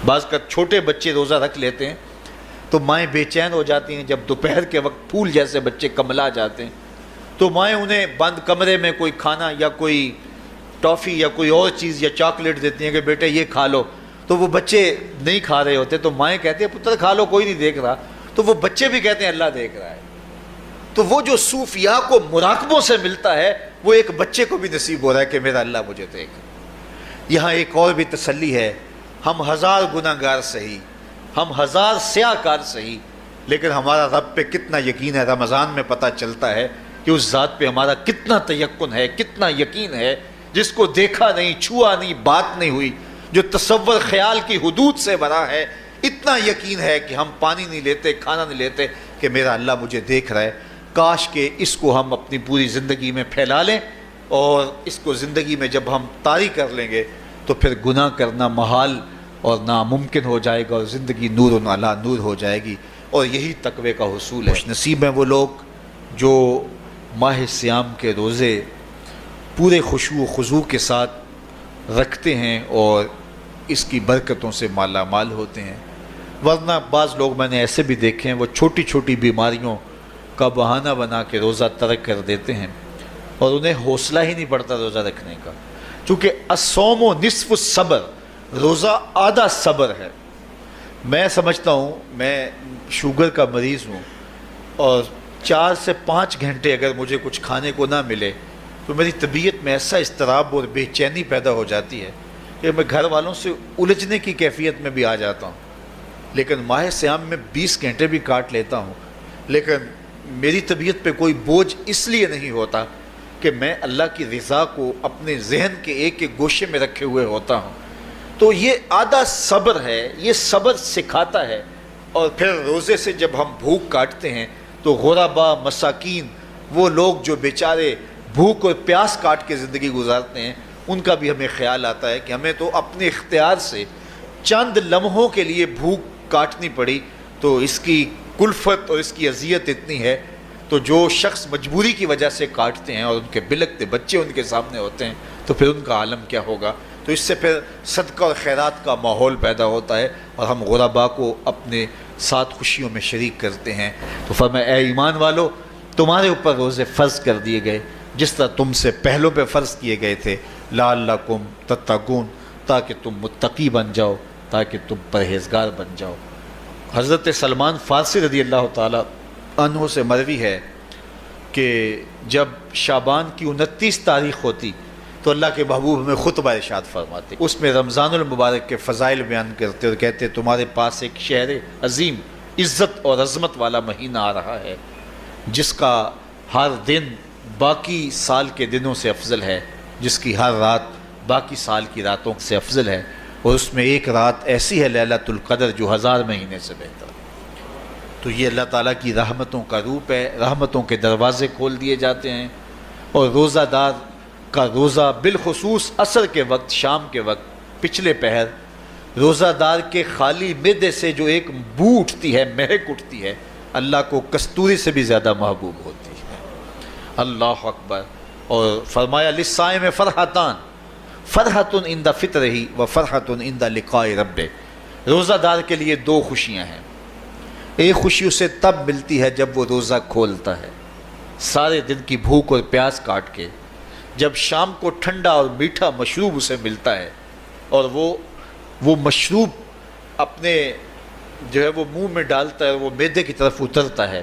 بعض کا چھوٹے بچے روزہ رکھ لیتے ہیں تو مائیں بے چین ہو جاتی ہیں، جب دوپہر کے وقت پھول جیسے بچے کملا جاتے ہیں تو مائیں انہیں بند کمرے میں کوئی کھانا یا کوئی ٹافی یا کوئی اور چیز یا چاکلیٹ دیتی ہیں کہ بیٹے یہ کھا لو، تو وہ بچے نہیں کھا رہے ہوتے تو مائیں کہتے ہیں پتر کھا لو، کوئی نہیں دیکھ رہا، تو وہ بچے بھی کہتے ہیں اللہ دیکھ رہا ہے۔ تو وہ جو صوفیاء کو مراقبوں سے ملتا ہے وہ ایک بچے کو بھی نصیب ہو رہا ہے کہ میرا اللہ مجھے دیکھ۔ یہاں ایک اور بھی تسلی ہے، ہم ہزار گناہ گار سہی، ہم ہزار سیاہ کار سہی، لیکن ہمارا رب پہ کتنا یقین ہے رمضان میں پتہ چلتا ہے کہ اس ذات پہ ہمارا کتنا تیقن ہے، کتنا یقین ہے، جس کو دیکھا نہیں، چھوا نہیں، بات نہیں ہوئی، جو تصور خیال کی حدود سے بھرا ہے، اتنا یقین ہے کہ ہم پانی نہیں لیتے، کھانا نہیں لیتے کہ میرا اللہ مجھے دیکھ رہا ہے۔ کاش کہ اس کو ہم اپنی پوری زندگی میں پھیلا لیں، اور اس کو زندگی میں جب ہم طاری کر لیں گے تو پھر گناہ کرنا محال اور ناممکن ہو جائے گا، اور زندگی نور علی نور ہو جائے گی، اور یہی تقوی کا حصول ہے۔ خوش نصیب ہیں وہ لوگ جو ماہ صیام کے روزے پورے خشوع و خضوع کے ساتھ رکھتے ہیں اور اس کی برکتوں سے مالا مال ہوتے ہیں۔ ورنہ بعض لوگ میں نے ایسے بھی دیکھے ہیں وہ چھوٹی چھوٹی بیماریوں کا بہانہ بنا کے روزہ ترک کر دیتے ہیں اور انہیں حوصلہ ہی نہیں پڑتا روزہ رکھنے کا، چونکہ الصوم نصف الصبر، روزہ آدھا صبر ہے۔ میں سمجھتا ہوں، میں شوگر کا مریض ہوں، اور 4 سے 5 گھنٹے اگر مجھے کچھ کھانے کو نہ ملے تو میری طبیعت میں ایسا اضطراب اور بے چینی پیدا ہو جاتی ہے کہ میں گھر والوں سے الجھنے کی کیفیت میں بھی آ جاتا ہوں۔ لیکن ماہ صیام میں 20 گھنٹے بھی کاٹ لیتا ہوں، لیکن میری طبیعت پہ کوئی بوجھ اس لیے نہیں ہوتا کہ میں اللہ کی رضا کو اپنے ذہن کے ایک ایک گوشے میں رکھے ہوئے ہوتا ہوں۔ تو یہ آدھا صبر ہے، یہ صبر سکھاتا ہے۔ اور پھر روزے سے جب ہم بھوک کاٹتے ہیں تو غربا، مساکین، وہ لوگ جو بیچارے بھوک اور پیاس کاٹ کے زندگی گزارتے ہیں، ان کا بھی ہمیں خیال آتا ہے کہ ہمیں تو اپنے اختیار سے چند لمحوں کے لیے بھوک کاٹنی پڑی تو اس کی کلفت اور اس کی اذیت اتنی ہے، تو جو شخص مجبوری کی وجہ سے کاٹتے ہیں اور ان کے بلکتے بچے ان کے سامنے ہوتے ہیں تو پھر ان کا عالم کیا ہوگا۔ تو اس سے پھر صدقہ اور خیرات کا ماحول پیدا ہوتا ہے اور ہم غربا کو اپنے ساتھ خوشیوں میں شریک کرتے ہیں۔ تو فرمایا اے ایمان والو، تمہارے اوپر روزے فرض کر دیے گئے جس طرح تم سے پہلوں پہ فرض کیے گئے تھے، لعلکم تتقون، تاکہ تم متقی بن جاؤ، تاکہ تم پرہیزگار بن جاؤ۔ حضرت سلمان فارسی رضی اللہ تعالیٰ عنہ سے مروی ہے کہ جب شعبان کی 29 تاریخ ہوتی تو اللہ کے محبوب ہمیں خطبہ ارشاد فرماتے، اس میں رمضان المبارک کے فضائل بیان کرتے اور کہتے تمہارے پاس ایک شہر عظیم، عزت اور عظمت والا مہینہ آ رہا ہے جس کا ہر دن باقی سال کے دنوں سے افضل ہے، جس کی ہر رات باقی سال کی راتوں سے افضل ہے، اور اس میں ایک رات ایسی ہے لیلۃ القدر جو 1000 مہینے سے بہتر۔ تو یہ اللہ تعالیٰ کی رحمتوں کا روپ ہے، رحمتوں کے دروازے کھول دیے جاتے ہیں، اور روزہ دار کا روزہ بالخصوص عصر کے وقت، شام کے وقت، پچھلے پہر، روزہ دار کے خالی معدے سے جو ایک بو اٹھتی ہے، مہک اٹھتی ہے، اللہ کو کستوری سے بھی زیادہ محبوب ہوتی ہے۔ اللہ اکبر۔ اور فرمایا للصائم فرحتان، فرحۃ عند فطرہ و فرحۃ عند لقاء ربہ، روزہ دار کے لیے 2 خوشیاں ہیں۔ ایک خوشی اسے تب ملتی ہے جب وہ روزہ کھولتا ہے سارے دن کی بھوک اور پیاس کاٹ کے، جب شام کو ٹھنڈا اور میٹھا مشروب اسے ملتا ہے اور وہ مشروب اپنے جو ہے وہ منہ میں ڈالتا ہے، وہ معدے کی طرف اترتا ہے،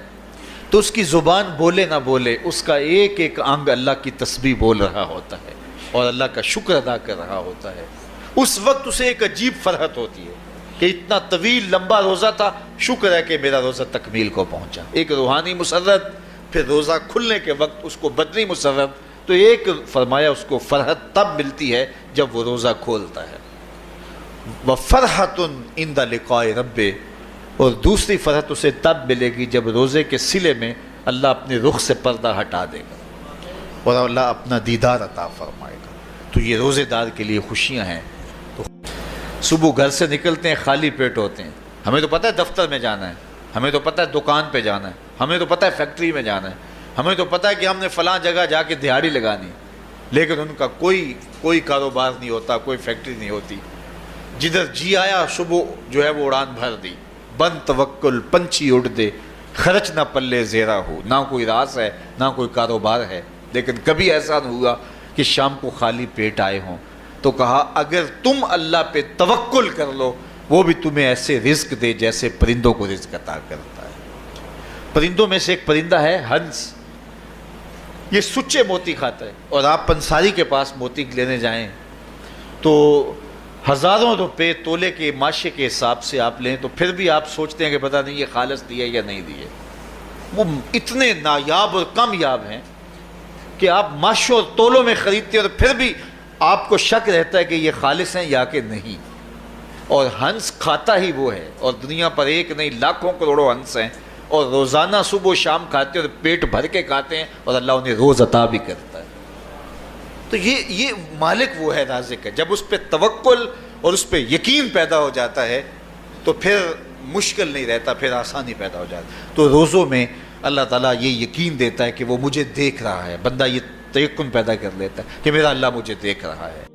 تو اس کی زبان بولے نہ بولے اس کا ایک ایک انگ اللہ کی تسبیح بول رہا ہوتا ہے اور اللہ کا شکر ادا کر رہا ہوتا ہے۔ اس وقت اسے ایک عجیب فرحت ہوتی ہے کہ اتنا طویل لمبا روزہ تھا، شکر ہے کہ میرا روزہ تکمیل کو پہنچا۔ ایک روحانی مسرت، پھر روزہ کھلنے کے وقت اس کو بدنی مسرت، تو ایک فرمایا اس کو فرحت تب ملتی ہے جب وہ روزہ کھولتا ہے، وَفَرْحَةٌ عِنْدَ لِقَاءِ رَبِّهِ، اور دوسری فرحت اسے تب ملے گی جب روزے کے صلے میں اللہ اپنے رخ سے پردہ ہٹا دے گا اور اللہ اپنا دیدار عطا فرمائے گا۔ تو یہ روزے دار کے لیے خوشیاں ہیں۔ تو صبح گھر سے نکلتے ہیں، خالی پیٹ ہوتے ہیں، ہمیں تو پتہ ہے دفتر میں جانا ہے، ہمیں تو پتہ ہے دکان پہ جانا ہے، ہمیں تو پتہ ہے فیکٹری میں جانا ہے، ہمیں تو پتہ ہے کہ ہم نے فلاں جگہ جا کے دہاڑی لگانی، لیکن ان کا کوئی کاروبار نہیں ہوتا، کوئی فیکٹری نہیں ہوتی۔ جدھر جی آیا صبح جو ہے وہ اڑان بھر دی، بند توکل پنچھی اڑ دے، خرچ نہ پلے زیرہ ہو، نہ کوئی راس ہے نہ کوئی کاروبار ہے، لیکن کبھی ایسا نہ ہوا کہ شام کو خالی پیٹ آئے ہوں۔ تو کہا اگر تم اللہ پہ توکل کر لو وہ بھی تمہیں ایسے رزق دے جیسے پرندوں کو رزق عطا کرتا ہے۔ پرندوں میں سے ایک پرندہ ہے ہنس، یہ سچے موتی کھاتا ہے، اور آپ پنساری کے پاس موتی لینے جائیں تو ہزاروں روپے تولے کے ماشے کے حساب سے آپ لیں تو پھر بھی آپ سوچتے ہیں کہ پتہ نہیں یہ خالص دیے یا نہیں دیے۔ وہ اتنے نایاب اور کامیاب ہیں کہ آپ ماشوں اور تولوں میں خریدتے ہیں اور پھر بھی آپ کو شک رہتا ہے کہ یہ خالص ہیں یا کہ نہیں۔ اور ہنس کھاتا ہی وہ ہے، اور دنیا پر ایک نہیں لاکھوں کروڑوں ہنس ہیں، اور روزانہ صبح و شام کھاتے ہیں اور پیٹ بھر کے کھاتے ہیں، اور اللہ انہیں روز عطا بھی کرتا ہے۔ تو یہ مالک وہ ہے، رازق ہے۔ جب اس پہ توکل اور اس پہ یقین پیدا ہو جاتا ہے تو پھر مشکل نہیں رہتا، پھر آسانی پیدا ہو جاتا ہے۔ تو روزوں میں اللہ تعالیٰ یہ یقین دیتا ہے کہ وہ مجھے دیکھ رہا ہے، بندہ یہ تیقن پیدا کر لیتا ہے کہ میرا اللہ مجھے دیکھ رہا ہے۔